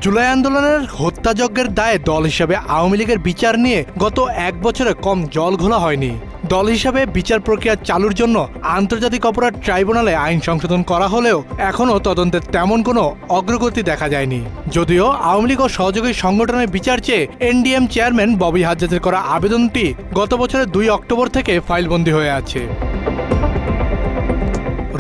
জুলাই আন্দোলনের হত্যাযজ্ঞের দায়ে দল হিসেবে আওয়ামী লীগের বিচার নিয়ে গত এক বছরে কম জল ঘোলা হয়নি। দল হিসাবে বিচার প্রক্রিয়া চালুর জন্য আন্তর্জাতিক অপরাধ ট্রাইব্যুনালে আইন সংশোধন করা হলেও এখনও তদন্তের তেমন কোনো অগ্রগতি দেখা যায়নি। যদিও আওয়ামী লীগ ও সহযোগী সংগঠনের বিচার চেয়ে এনডিএম চেয়ারম্যান ববি হাজ্জাজের করা আবেদনটি গত বছরের 2 অক্টোবর থেকে ফাইলবন্দি হয়ে আছে।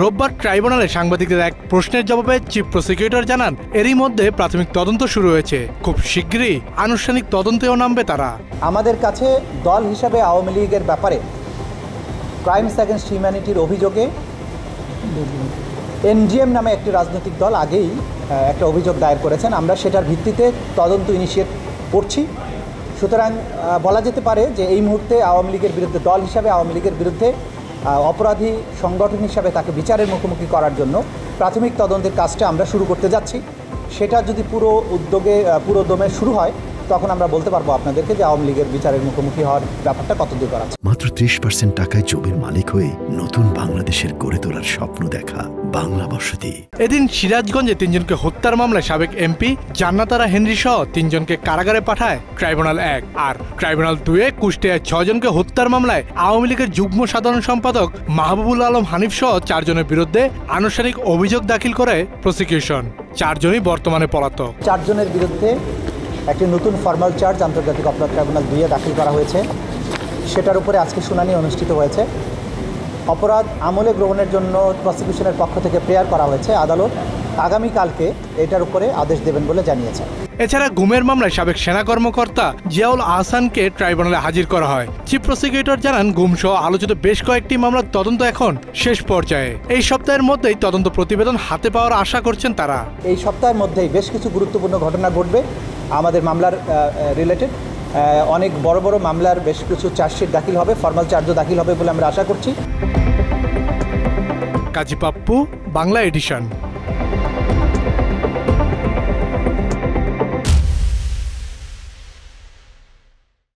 রোববার ট্রাইব্যুনালে সাংবাদিকদের এক প্রশ্নের জবাবে চিফ প্রসিকিউটর জানান, এরই মধ্যে প্রাথমিক তদন্ত শুরু হয়েছে, খুব শীঘ্রই আনুষ্ঠানিক তদন্তেও নামবে তারা। আমাদের কাছে দল হিসাবে আওয়ামী লীগের ব্যাপারে ক্রাইমস অ্যাগেনস্ট হিউম্যানিটির অভিযোগে এনডিএম নামে একটি রাজনৈতিক দল আগেই একটা অভিযোগ দায়ের করেছেন। আমরা সেটার ভিত্তিতে তদন্ত ইনিশিয়েট করছি। সুতরাং বলা যেতে পারে যে এই মুহূর্তে আওয়ামী লীগের বিরুদ্ধে, দল হিসাবে আওয়ামী লীগের বিরুদ্ধে অপরাধী সংগঠন হিসাবে তাকে বিচারের মুখোমুখি করার জন্য প্রাথমিক তদন্তের কাজটা আমরা শুরু করতে যাচ্ছি। সেটা যদি পুরো দমে শুরু হয়, তখন আমরা বলতে পারবো আপনাদেরকে যে আওয়ামী লীগের বিচারের মুখোমুখি হওয়ার ব্যাপারটা কতদূর করা আছে। মাত্র 30% টাকায় জমির মালিক হয়ে নতুন বাংলাদেশের গড়ে তোলার স্বপ্ন দেখা বাংলা বসতি। এদিন সিরাজগঞ্জে 3 জনকে হত্যার মামলায় সাবেক এমপি জান্নাত আরা হেনরি সহ 3 জনকে কারাগারে পাঠায় ট্রাইব্যুনাল 1, আর ট্রাইব্যুনাল 2 কুষ্টিয়ায় 6 জনকে হত্যার মামলায় আওয়ামী লীগের যুগ্ম সাধারণ সম্পাদক মাহবুবুল আলম হানিফ সহ 4 জনের বিরুদ্ধে আনুষ্ঠানিক অভিযোগ দাখিল করে প্রসিকিউশন। 4 জনই বর্তমানে পলাতক। 4 জনের বিরুদ্ধে একটি নতুন ফর্মাল চার্জ আন্তর্জাতিক অপরাধ ট্রাইব্যুনাল 2 দাখিল করা হয়েছে। সেটার উপরে আজকে শুনানি অনুষ্ঠিত হয়েছে। অপরাধ আমলে গ্রহণের জন্য প্রসিকিউশনের পক্ষ থেকে প্রেয়ার করা হয়েছে। আদালত আগামীকালকে এটার উপরে আদেশ দেবেন বলে জানিয়েছে। এছাড়া গুমের মামলায় সাবেক সেনা কর্মকর্তা জিয়াউল আহসানকে ট্রাইব্যুনালে হাজির করা হয়। চিফ প্রসিকিউটর জানান, গুমসহ আলোচিত বেশ কয়েকটি মামলার তদন্ত এখন শেষ পর্যায়ে। এই সপ্তাহের মধ্যেই তদন্ত প্রতিবেদন হাতে পাওয়ার আশা করছেন তারা। এই সপ্তাহের মধ্যেই বেশ কিছু গুরুত্বপূর্ণ ঘটনা ঘটবে আমাদের মামলার রিলেটেড। অনেক বড় বড় মামলার বেশ কিছু চার্জশিট দাখিল হবে, ফর্মাল চার্জও দাখিল হবে বলে আমরা আশা করছি। কাজী পাপ্পু, বাংলা এডিশন।